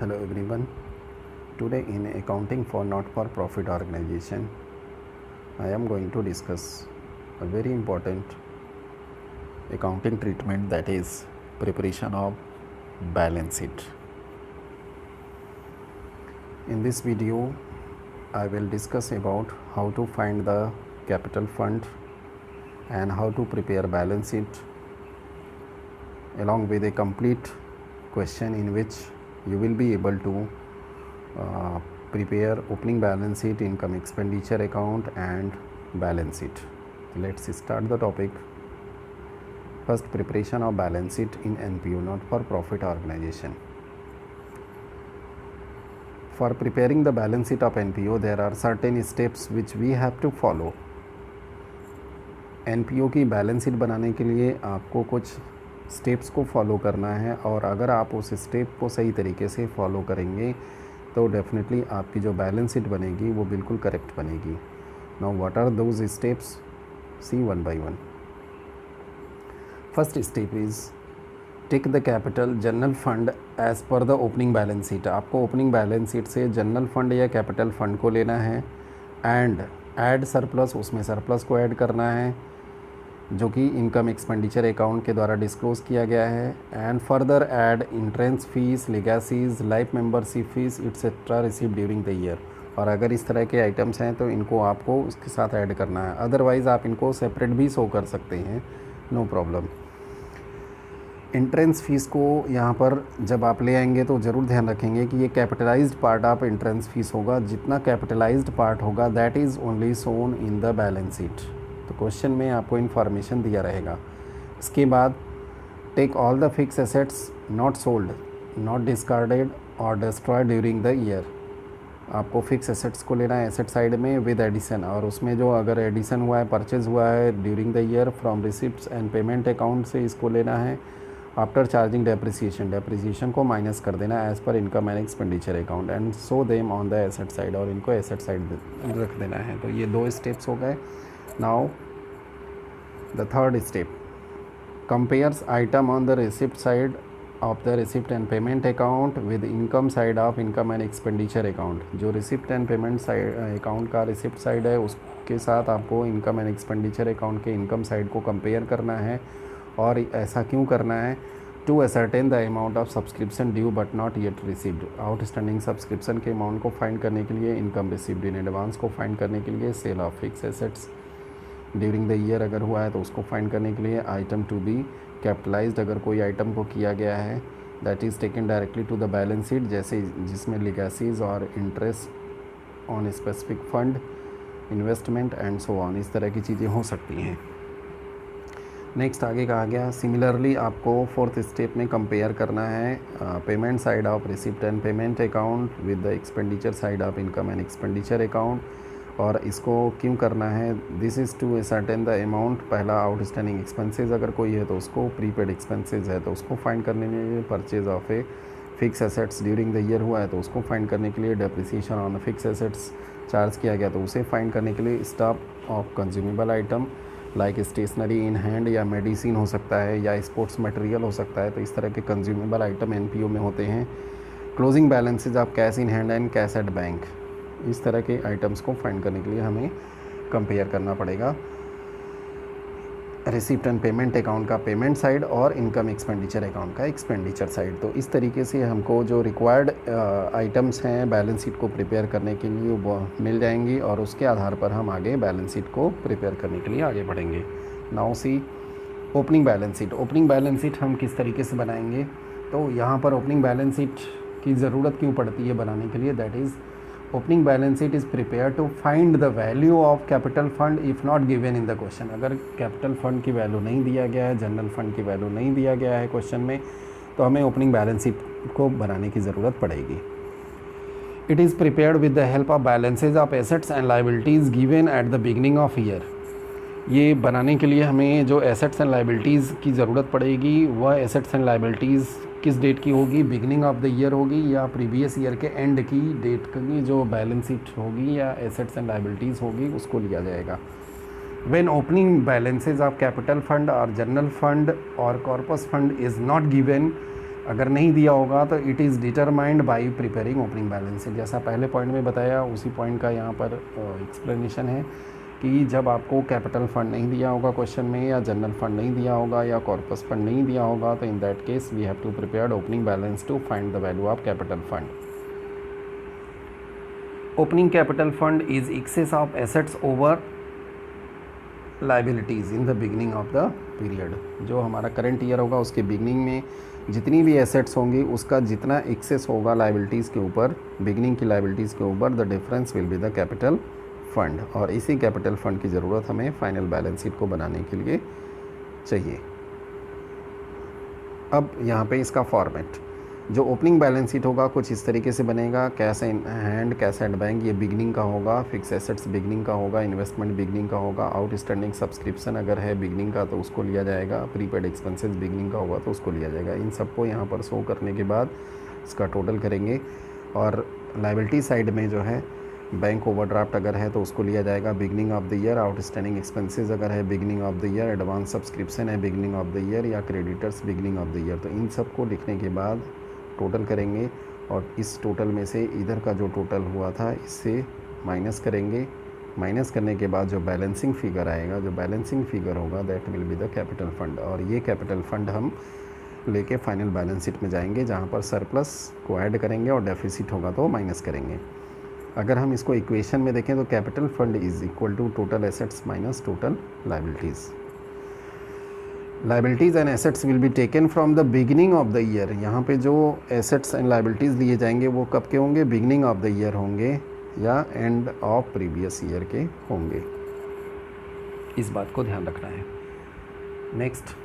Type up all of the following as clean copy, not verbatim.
Hello everyone. Today in accounting for not-for-profit organization, I am going to discuss a very important accounting treatment, that is preparation of balance sheet. In this video, I will discuss about how to find the capital fund and how to prepare balance sheet, along with a complete question in which you will be able to prepare opening balance sheet, income expenditure account and balance sheet. Let's start the topic. First, preparation of balance sheet in NPO, not for profit organization. For preparing the balance sheet of NPO, there are certain steps which we have to follow. NPO की balance sheet बनाने के लिए आपको कुछ steps को follow करना है, और अगर आप उस स्टेप को सही तरीके से फॉलो करेंगे तो डेफिनेटली आपकी जो बैलेंस शीट बनेगी वो बिल्कुल करेक्ट बनेगी. Now what are those steps? See one by one. First step is take the capital general fund as per the opening balance sheet. आपको ओपनिंग बैलेंस शीट से जनरल फंड या capital fund को लेना है and add surplus, उसमें surplus को add करना है जो कि इनकम एक्सपेंडिचर अकाउंट के द्वारा डिस्क्लोज़ किया गया है. And further add entrance fees, legacies, life membership fees etcetera receive during the year. और अगर इस तरह के आइटम्स हैं तो इनको आपको उसके साथ ऐड करना है. अदरवाइज़ आप इनको सेपरेट भी शो कर सकते हैं, नो प्रॉब्लम. इंट्रेंस फीस को यहाँ पर जब आप ले आएंगे तो ज़रूर ध्यान रखेंगे कि ये capitalized part of entrance fees होगा. जितना कैपिटलाइज्ड पार्ट होगा that is only shown in the balance sheet. तो क्वेश्चन में आपको इन्फॉर्मेशन दिया रहेगा. इसके बाद take all the fix assets not sold, not discarded और डिस्ट्रॉय ड्यूरिंग द ईयर. आपको फिक्स एसेट्स को लेना है एसेट साइड में विद एडिशन, और उसमें जो अगर एडिशन हुआ है, परचेज हुआ है during the year from receipts and payment account से इसको लेना है. आफ्टर चार्जिंग डेप्रिसिएशन को माइनस कर देना as per income and expenditure account and so them on the asset side, और इनको एसेट साइड रख देना है. तो ये दो स्टेप्स हो गए. Now the third step compares item on the receipt side of the receipt and payment account with income side of income and expenditure account. जो receipt and payment side account का receipt side है उसके साथ आपको income and expenditure account के income side को compare करना है. और ऐसा क्यों करना है? To ascertain the amount of subscription due but not yet received. outstanding subscription के amount को find करने के लिए, income received in advance को find करने के लिए, sale of fixed assets during the year अगर हुआ है तो उसको फाइंड करने के लिए, आइटम टू बी कैपिटलाइज्ड अगर कोई आइटम को किया गया है that is taken directly to the balance sheet, जैसे जिसमें लिगेसीज और interest on specific fund, investment and so on, इस तरह की चीज़ें हो सकती हैं. नेक्स्ट आगे कहा गया, सिमिलरली आपको फोर्थ स्टेप में कंपेयर करना है payment side of receipt and payment account with the expenditure side of income and expenditure account. और इसको क्यों करना है? This is to certain the amount. पहला आउटस्टैंडिंग एक्सपेंसेस अगर कोई है तो उसको, प्रीपेड एक्सपेंसेस है तो उसको फाइंड करने के लिए, purchase of a fix assets during the year हुआ है तो उसको फाइंड करने के लिए, depreciation on fix assets charge किया गया तो उसे फाइंड करने के लिए, stock of consumable item like stationery in hand या मेडिसिन हो सकता है या स्पोर्ट्स मटेरियल हो सकता है. तो इस तरह के कंज्यूमेबल आइटम एनपीओ में होते हैं. Closing balances of cash in hand and cash at bank. इस तरह के आइटम्स को फाइंड करने के लिए हमें कंपेयर करना पड़ेगा रिसिप्ट एंड पेमेंट अकाउंट का पेमेंट साइड और इनकम एक्सपेंडिचर अकाउंट का एक्सपेंडिचर साइड. तो इस तरीके से हमको जो रिक्वायर्ड आइटम्स हैं बैलेंस शीट को प्रिपेयर करने के लिए वो मिल जाएंगी, और उसके आधार पर हम आगे बैलेंस शीट को प्रिपेयर करने के लिए आगे बढ़ेंगे. Now see opening balance sheet. Opening balance sheet हम किस तरीके से बनाएंगे? तो यहाँ पर ओपनिंग बैलेंस शीट की ज़रूरत क्यों पड़ती है बनाने के लिए? That is opening balance sheet is prepare to find the value of capital fund if not given in the question. अगर कैपिटल फंड की वैल्यू नहीं दिया गया है, जनरल फंड की वैल्यू नहीं दिया गया है क्वेश्चन में, तो हमें ओपनिंग बैलेंस शीट को बनाने की ज़रूरत पड़ेगी. It is prepared with the help of balances of assets and liabilities given at the beginning of year. ये बनाने के लिए हमें जो एसेट्स एंड लाइबिलिटीज़ की ज़रूरत पड़ेगी वह एसेट्स एंड लाइबिलिटीज़ किस डेट की होगी? बिगनिंग ऑफ द ईयर होगी या प्रीवियस ईयर के एंड की डेट की जो बैलेंस शीट होगी या एसेट्स एंड लाइबिलिटीज़ होगी उसको लिया जाएगा. When opening balances of capital fund और जनरल फंड और corpus fund is not given अगर नहीं दिया होगा तो it is determined by preparing opening balance sheet. जैसा पहले पॉइंट में बताया उसी पॉइंट का यहाँ पर एक्सप्लेनेशन है कि जब आपको कैपिटल फंड नहीं दिया होगा क्वेश्चन में, या जनरल फंड नहीं दिया होगा, या कॉर्पस फंड नहीं दिया होगा, तो in that case we have to prepare opening balance to find the value of capital fund. Opening capital fund is excess of assets over liabilities in the beginning of the period. जो हमारा current year होगा उसके beginning में जितनी भी assets होंगी उसका जितना एक्सेस होगा लाइबिलिटीज़ के ऊपर, बिगनिंग की लाइबिलिटीज़ के ऊपर, the difference will be the capital fund. और इसी कैपिटल फंड की ज़रूरत हमें फाइनल बैलेंस शीट को बनाने के लिए चाहिए। अब यहाँ पे इसका फॉर्मेट, जो ओपनिंग बैलेंस शीट होगा कुछ इस तरीके से बनेगा। Cash in hand, cash at bank, ये बिगनिंग का होगा। फिक्स एसेट्स बिगनिंग का होगा। इन्वेस्टमेंट बिगनिंग का होगा। आउटस्टैंडिंग सब्सक्रिप्शन अगर है बिगनिंग का तो उसको लिया जाएगा। प्रीपेड एक्सपेंसेस बिगनिंग का होगा तो उसको लिया जाएगा। इन सबको यहाँ पर शो करने के बाद इसका टोटल करेंगे। और लाइबिलिटी साइड में जो है बैंक ओवरड्राफ्ट अगर है तो उसको लिया जाएगा beginning of the year. Outstanding expenses अगर है beginning of the year. Advance subscription है बिगनिंग ऑफ द ईयर, या creditors beginning of the year. तो इन सबको लिखने के बाद टोटल करेंगे और इस टोटल में से इधर का जो टोटल हुआ था इससे माइनस करेंगे। माइनस करने के बाद जो बैलेंसिंग फिगर आएगा, जो बैलेंसिंग फिगर होगा that will be the capital fund. और ये कैपिटल फंड हम लेके फाइनल बैलेंस शीट में जाएंगे जहाँ पर सरप्लस को ऐड करेंगे और डेफिसिट होगा तो माइनस करेंगे। अगर हम इसको इक्वेशन में देखें तो capital fund is equal to total assets minus total liabilities. Liabilities and assets will be taken from the beginning of the year. यहाँ पे जो एसेट्स एंड लाइबिलिटीज़ लिए जाएंगे वो कब के होंगे? बिगिनिंग ऑफ द ईयर होंगे या एंड ऑफ प्रीवियस ईयर के होंगे। इस बात को ध्यान रखना है। नेक्स्ट,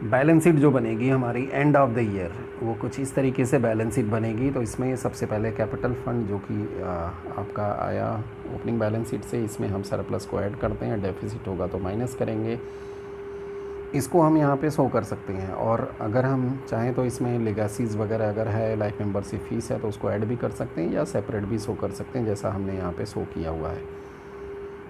बैलेंस शीट जो बनेगी हमारी एंड ऑफ द ईयर वो कुछ इस तरीके से बैलेंस शीट बनेगी। तो इसमें सबसे पहले कैपिटल फंड जो कि आपका आया ओपनिंग बैलेंस शीट से, इसमें हम सरप्लस को ऐड करते हैं। डेफिसिट होगा तो माइनस करेंगे। इसको हम यहाँ पे शो कर सकते हैं। और अगर हम चाहें तो इसमें लेगेसीज़ वगैरह अगर है, लाइफ मेंबरशिप फीस है तो उसको ऐड भी कर सकते हैं या सेपरेट भी शो कर सकते हैं जैसा हमने यहाँ पे शो किया हुआ है।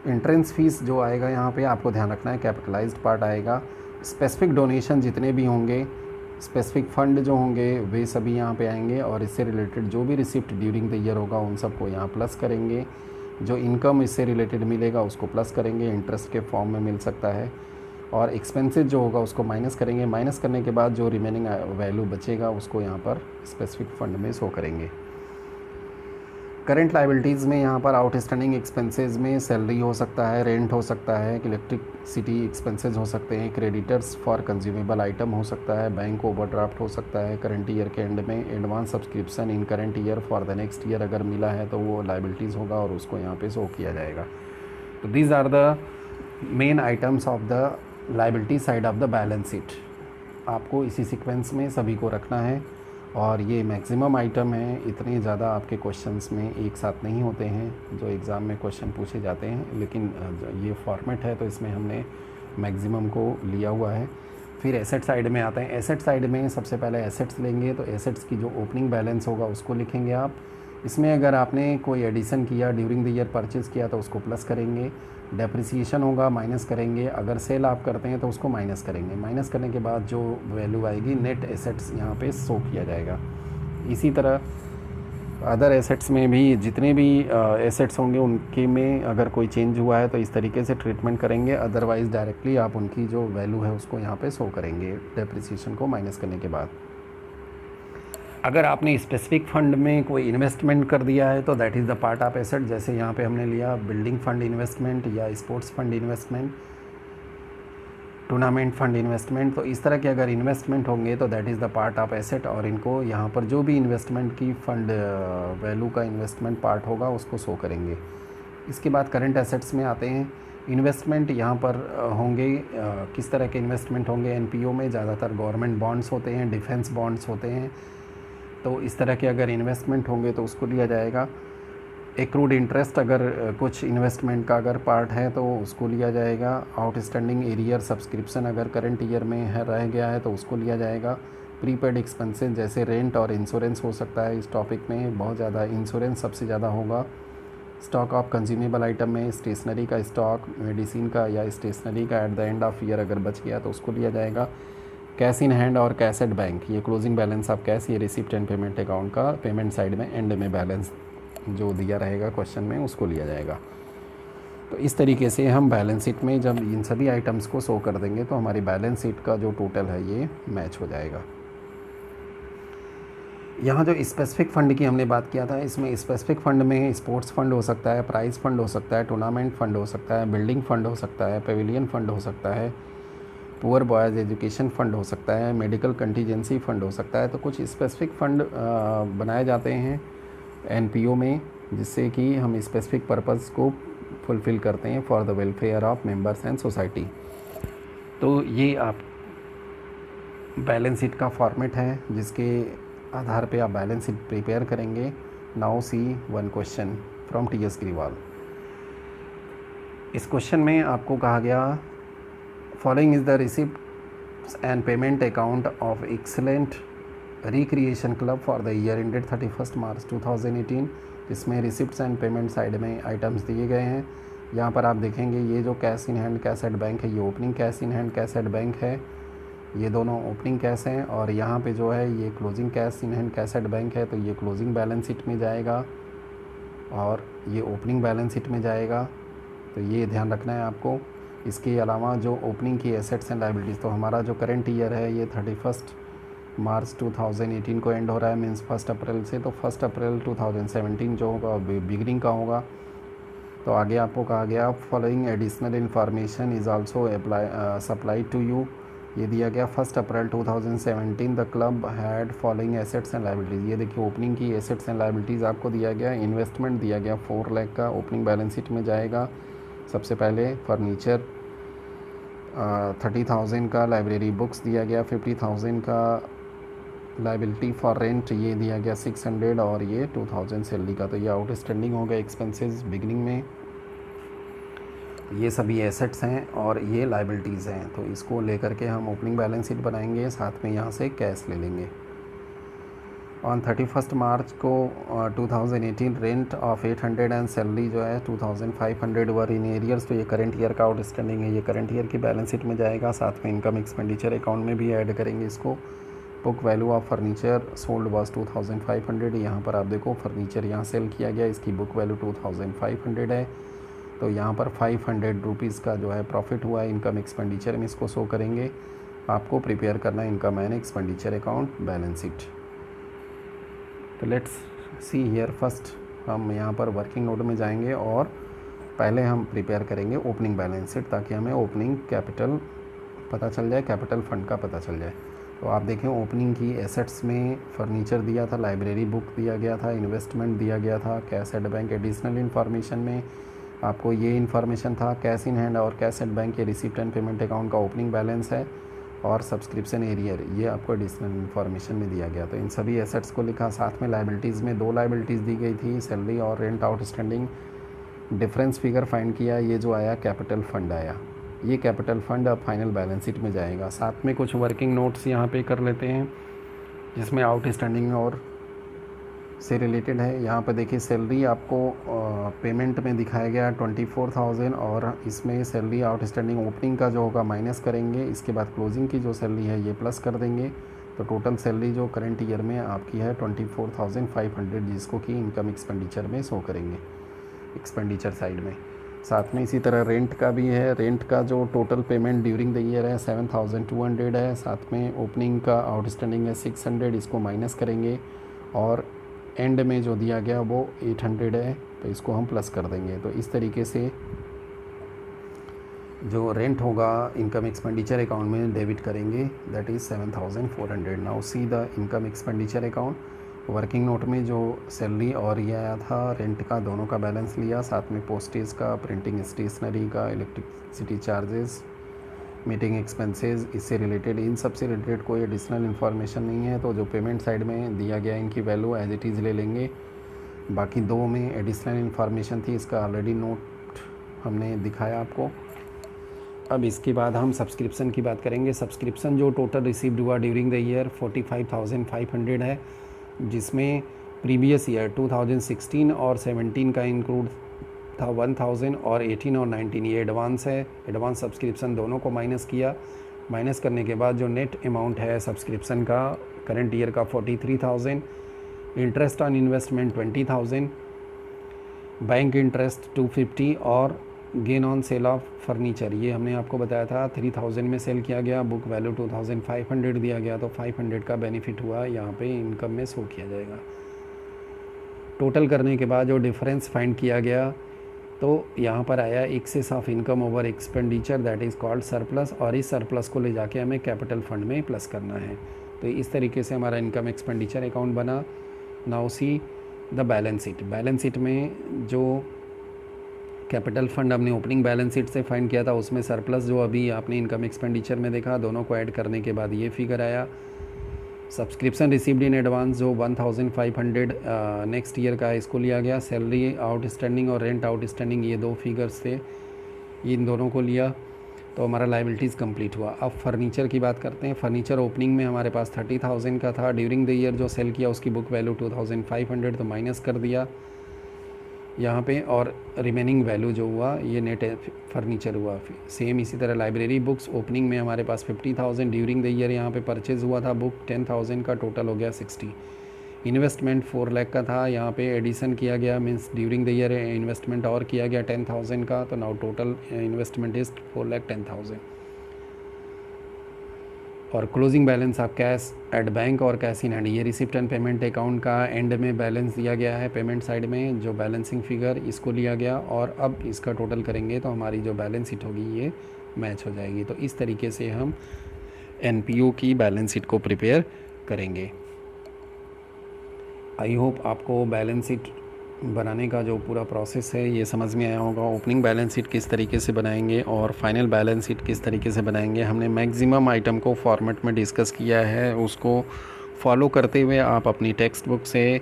एंट्रेंस फीस जो आएगा यहाँ पे आपको ध्यान रखना है कैपिटलाइज्ड पार्ट आएगा। स्पेसिफिक डोनेशन जितने भी होंगे, स्पेसिफिक फ़ंड जो होंगे वे सभी यहाँ पे आएंगे। और इससे रिलेटेड जो भी रिसिप्ट ड्यूरिंग द ईयर होगा उन सबको यहाँ प्लस करेंगे। जो इनकम इससे रिलेटेड मिलेगा उसको प्लस करेंगे, इंटरेस्ट के फॉर्म में मिल सकता है। और एक्सपेंसेस जो होगा उसको माइनस करेंगे। माइनस करने के बाद जो रिमेनिंग वैल्यू बचेगा उसको यहाँ पर स्पेसिफिक फ़ंड में शो करेंगे। करंट लाइबिलिटीज़ में यहाँ पर आउटस्टैंडिंग एक्सपेंसेस में सैलरी हो सकता है, रेंट हो सकता है, इलेक्ट्रिसिटी एक्सपेंसेस हो सकते हैं, क्रेडिटर्स फॉर कंज्यूमेबल आइटम हो सकता है, बैंक ओवरड्राफ्ट हो सकता है। करंट ईयर के एंड में advance subscription in current year for the next year अगर मिला है तो वो लाइबिलिटीज़ होगा और उसको यहाँ पे शो किया जाएगा। तो these are the main items of the liability side of the balance sheet. आपको इसी सीक्वेंस में सभी को रखना है। और ये मैक्सिमम आइटम है, इतने ज़्यादा आपके क्वेश्चंस में एक साथ नहीं होते हैं जो एग्ज़ाम में क्वेश्चन पूछे जाते हैं, लेकिन ये फॉर्मेट है तो इसमें हमने मैक्सिमम को लिया हुआ है। फिर एसेट साइड में आते हैं। एसेट साइड में सबसे पहले एसेट्स लेंगे तो एसेट्स की जो ओपनिंग बैलेंस होगा उसको लिखेंगे आप। इसमें अगर आपने कोई एडिशन किया, ड्यूरिंग द ईयर परचेज़ किया तो उसको प्लस करेंगे। डेप्रिसिएशन होगा माइनस करेंगे। अगर सेल आप करते हैं तो उसको माइनस करेंगे। माइनस करने के बाद जो वैल्यू आएगी नेट एसेट्स यहाँ पे शो किया जाएगा। इसी तरह अदर एसेट्स में भी जितने भी एसेट्स होंगे उनके में अगर कोई चेंज हुआ है तो इस तरीके से ट्रीटमेंट करेंगे। अदरवाइज़ डायरेक्टली आप उनकी जो वैल्यू है उसको यहाँ पे शो करेंगे डेप्रिसिएशन को माइनस करने के बाद। अगर आपने स्पेसिफिक फ़ंड में कोई इन्वेस्टमेंट कर दिया है तो that is the part of asset. जैसे यहाँ पे हमने लिया बिल्डिंग फंड इन्वेस्टमेंट या sports fund investment, tournament fund investment, तो इस तरह के अगर इन्वेस्टमेंट होंगे तो that is the part of asset. और इनको यहाँ पर जो भी इन्वेस्टमेंट की फ़ंड वैल्यू का इन्वेस्टमेंट पार्ट होगा उसको शो करेंगे। इसके बाद करंट एसेट्स में आते हैं। इन्वेस्टमेंट यहाँ पर होंगे किस तरह के इन्वेस्टमेंट होंगे? एनपीओ में ज़्यादातर गवर्नमेंट बॉन्ड्स होते हैं, डिफेंस बॉन्ड्स होते हैं, तो इस तरह के अगर इन्वेस्टमेंट होंगे तो उसको लिया जाएगा। एक्रूड इंटरेस्ट अगर कुछ इन्वेस्टमेंट का अगर पार्ट है तो उसको लिया जाएगा। आउटस्टैंडिंग एरियर सब्सक्रिप्शन अगर करंट ईयर में है रह गया है तो उसको लिया जाएगा। प्रीपेड एक्सपेंसेस जैसे रेंट और इंश्योरेंस हो सकता है। इस टॉपिक में बहुत ज़्यादा इंश्योरेंस सबसे ज़्यादा होगा। स्टॉक ऑफ कंज्यूमेबल आइटम में स्टेशनरी का स्टॉक, मेडिसिन का या स्टेशनरी का at the end of year अगर बच गया तो उसको लिया जाएगा। कैश इन हैंड और कैश एट बैंक, ये क्लोजिंग बैलेंस ऑफ कैश, ये रिसिप्ट एंड पेमेंट अकाउंट का पेमेंट साइड में एंड में बैलेंस जो दिया रहेगा क्वेश्चन में उसको लिया जाएगा। तो इस तरीके से हम बैलेंस शीट में जब इन सभी आइटम्स को शो कर देंगे तो हमारी बैलेंस शीट का जो टोटल है ये मैच हो जाएगा। यहाँ जो स्पेसिफिक फ़ंड की हमने बात किया था, इसमें स्पेसिफिक फ़ंड में स्पोर्ट्स फ़ंड हो सकता है, प्राइज़ फ़ंड हो सकता है, टूर्नामेंट फ़ंड हो सकता है, बिल्डिंग फ़ंड हो सकता है, पेविलियन फ़ंड हो सकता है, पुअर बॉयज़ एजुकेशन फ़ंड हो सकता है, मेडिकल कंटीजेंसी फ़ंड हो सकता है। तो कुछ स्पेसिफिक फ़ंड बनाए जाते हैं एनपीओ में, जिससे कि हम स्पेसिफिक पर्पज़ को फुलफ़िल करते हैं for the welfare of members and society. तो ये आप बैलेंस शीट का फॉर्मेट है जिसके आधार पे आप बैलेंस शीट प्रिपेयर करेंगे। Now see one question from TS Grewal. इस क्वेश्चन में आपको कहा गया following is the receipts and payment account of excellent recreation club for the year ended 31 March 2018। इसमें रिसिप्ट्स एंड पेमेंट साइड में आइटम्स दिए गए हैं। यहाँ पर आप देखेंगे ये जो cash in hand cash at bank है ये opening cash in hand cash at bank है, ये दोनों ओपनिंग कैश हैं। और यहाँ पे जो है ये closing cash in hand cash at bank है, तो ये क्लोजिंग बैलेंस शीट में जाएगा और ये ओपनिंग बैलेंस शीट में जाएगा। तो ये ध्यान रखना है आपको। इसके अलावा जो ओपनिंग की एसेट्स एंड लायबिलिटीज़, तो हमारा जो करंट ईयर है ये 31 मार्च 2018 को एंड हो रहा है, मीन्स 1 अप्रैल से। तो 1 अप्रैल 2017 जो होगा बिगनिंग का होगा। तो आगे आपको कहा गया following additional information is also supplied to you. ये दिया गया 1 April 2017 the club had following assets and liabilities. ये देखिए ओपनिंग की एसेट्स एंड लायबिलिटीज़ आपको दिया गया। इन्वेस्टमेंट दिया गया 4 लाख का, ओपनिंग बैलेंस शीट में जाएगा। सबसे पहले फर्नीचर 30,000 का, लाइब्रेरी बुक्स दिया गया 50,000 का, लाइबिलिटी फॉर रेंट ये दिया गया 600 और ये 2000 सैलरी का। तो ये आउटस्टैंडिंग हो गया एक्सपेंसेस बिगनिंग में। ये सभी एसेट्स हैं और ये लाइबिलिटीज़ हैं। तो इसको लेकर के हम ओपनिंग बैलेंस शीट बनाएंगे, साथ में यहाँ से कैश ले लेंगे। ऑन 31 मार्च को 2018 रेंट ऑफ 800 एंड सैलरी जो है 2500 वर इन एरियर्स। तो ये करंट ईयर का आउटस्टैंडिंग है, ये करंट ईयर की बैलेंस शीट में जाएगा। साथ में इनकम एक्सपेंडिचर अकाउंट में भी ऐड करेंगे इसको। Book value of furniture sold was 2500। यहाँ पर आप देखो फर्नीचर यहाँ सेल किया गया, इसकी बुक वैल्यू 2500 है। तो यहाँ पर 500 रुपीज़ का जो है प्रॉफिट हुआ है इनकम एक्सपेंडिचर में, इसको शो करेंगे। आपको प्रिपेयर करना है income and expenditure account balance sheet. तो लेट्स सी हियर फर्स्ट हम यहाँ पर वर्किंग नोट में जाएंगे और पहले हम प्रिपेयर करेंगे ओपनिंग बैलेंस शीट, ताकि हमें ओपनिंग कैपिटल पता चल जाए, कैपिटल फंड का पता चल जाए। तो आप देखें ओपनिंग की एसेट्स में फर्नीचर दिया था, लाइब्रेरी बुक दिया गया था, इन्वेस्टमेंट दिया गया था, cash at bank. Additional information में आपको ये इन्फॉर्मेशन था कैश इन हैंड और कैश एट बैंक के रिसिप्ट एंड पेमेंट अकाउंट का ओपनिंग बैलेंस है और सब्सक्रिप्शन एरियर ये आपको एडिशनल इन्फॉर्मेशन में दिया गया। तो इन सभी एसेट्स को लिखा। साथ में लाइबिलिटीज़ में 2 लाइबिलिटीज़ दी गई थी, सैलरी और rent outstanding. Difference figure find किया, ये जो आया कैपिटल फंड आया। ये कैपिटल फंड अब फाइनल बैलेंस शीट में जाएगा। साथ में कुछ वर्किंग नोट्स यहाँ पे कर लेते हैं जिसमें आउटस्टैंडिंग और से रिलेटेड है। यहाँ पर देखिए सैलरी आपको पेमेंट में दिखाया गया 24,000 और इसमें सैलरी आउटस्टैंडिंग ओपनिंग का जो होगा माइनस करेंगे, इसके बाद क्लोजिंग की जो सैलरी है ये प्लस कर देंगे। तो टोटल सैलरी जो करंट ईयर में आपकी है 24,500, जिसको कि इनकम एक्सपेंडिचर में शो करेंगे एक्सपेंडिचर साइड में। साथ में इसी तरह रेंट का भी है। रेंट का जो total payment during the year है 7,200 है। साथ में ओपनिंग का आउटस्टैंडिंग है 600, इसको माइनस करेंगे और एंड में जो दिया गया वो 800 है, तो इसको हम प्लस कर देंगे। तो इस तरीके से जो रेंट होगा इनकम एक्सपेंडिचर अकाउंट में डेबिट करेंगे, that is 7,400। Now see the income expenditure account. Working note में जो सैलरी और ये आया था रेंट का, दोनों का बैलेंस लिया। साथ में पोस्टेज का, प्रिंटिंग स्टेशनरी का, इलेक्ट्रिसिटी चार्जेस, मीटिंग एक्सपेंसेस, इससे रिलेटेड इन सब से रिलेटेड कोई एडिशनल इन्फॉर्मेशन नहीं है। तो जो पेमेंट साइड में दिया गया इनकी वैल्यू एज इट इज़ ले लेंगे। बाकी 2 में एडिशनल इन्फॉर्मेशन थी, इसका ऑलरेडी नोट हमने दिखाया आपको। अब इसके बाद हम सब्सक्रिप्शन की बात करेंगे। सब्सक्रिप्शन जो टोटल रिसीव्ड हुआ ड्यूरिंग द ईयर 45,500 है, जिसमें प्रीवियस ईयर 2016 और 17 का इंक्लूड था 1,000 और 18 और 19 ये एडवांस है। एडवांस सब्सक्रिप्शन दोनों को माइनस किया। माइनस करने के बाद जो नेट अमाउंट है सब्सक्रिप्शन का करंट ईयर का 43,000, interest on investment 20,000, bank interest 250 और gain on sale of furniture, ये हमने आपको बताया था 3,000 में सेल किया गया, बुक वैल्यू 2,500 दिया गया, तो 500 का बेनिफिट हुआ, यहाँ पे इनकम में शो किया जाएगा। टोटल करने के बाद जो डिफरेंस फाइंड किया गया तो यहाँ पर आया excess of income over expenditure, that is called surplus, और इस सरप्लस को ले जाके हमें कैपिटल फंड में प्लस करना है। तो इस तरीके से हमारा इनकम एक्सपेंडिचर अकाउंट बना। Now see the balance sheet. Balance sheet में जो कैपिटल फंड हमने ओपनिंग बैलेंस शीट से फाइंड किया था, उसमें सरप्लस जो अभी आपने इनकम एक्सपेंडिचर में देखा, दोनों को ऐड करने के बाद ये फिगर आया। सब्सक्रिप्शन रिसीव्ड इन एडवांस जो 1,500 नेक्स्ट ईयर का है, इसको लिया गया। सैलरी आउटस्टैंडिंग और रेंट आउटस्टैंडिंग, ये दो फिगर्स थे, इन दोनों को लिया, तो हमारा लाइबिलिटीज़ कंप्लीट हुआ। अब फर्नीचर की बात करते हैं। फर्नीचर ओपनिंग में हमारे पास 30,000 का था, ड्यूरिंग द ईयर जो सेल किया उसकी बुक वैल्यू 2,500, तो माइनस कर दिया यहाँ पे, और रिमेनिंग वैल्यू जो हुआ ये नेट फर्नीचर हुआ। सेम इसी तरह लाइब्रेरी बुक्स ओपनिंग में हमारे पास 50,000, ड्यूरिंग द ईयर यहाँ पे परचेज़ हुआ था बुक 10,000 का, टोटल हो गया 60। इन्वेस्टमेंट 4 लाख का था, यहाँ पे एडिशन किया गया, means during the year investment और किया गया 10,000 का, तो नाउ टोटल इन्वेस्टमेंट इज़ 4,10,000। और closing balance of cash at bank और कैश इन हैंड, ये रिसिप्ट एंड पेमेंट अकाउंट का एंड में बैलेंस दिया गया है, पेमेंट साइड में जो बैलेंसिंग फिगर इसको लिया गया, और अब इसका टोटल करेंगे तो हमारी जो बैलेंस शीट होगी ये मैच हो जाएगी। तो इस तरीके से हम एनपीओ की बैलेंस शीट को प्रिपेयर करेंगे। आई होप आपको बैलेंस शीट बनाने का जो पूरा प्रोसेस है ये समझ में आया होगा। ओपनिंग बैलेंस शीट किस तरीके से बनाएंगे और फाइनल बैलेंस शीट किस तरीके से बनाएंगे, हमने मैक्सिमम आइटम को फॉर्मेट में डिस्कस किया है, उसको फॉलो करते हुए आप अपनी टेक्स्ट बुक से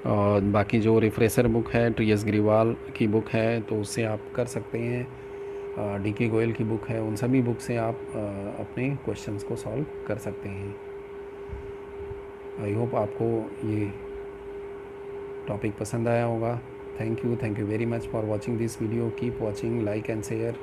और बाकी जो रिफ्रेशर बुक है टी.एस. ग्रीवाल की बुक है तो उससे आप कर सकते हैं, डी.के. गोयल की बुक है, उन सभी बुक से आप अपने क्वेश्चंस को सॉल्व कर सकते हैं। आई होप आपको ये टॉपिक पसंद आया होगा। Thank you very much for watching this video. Keep watching, like and share.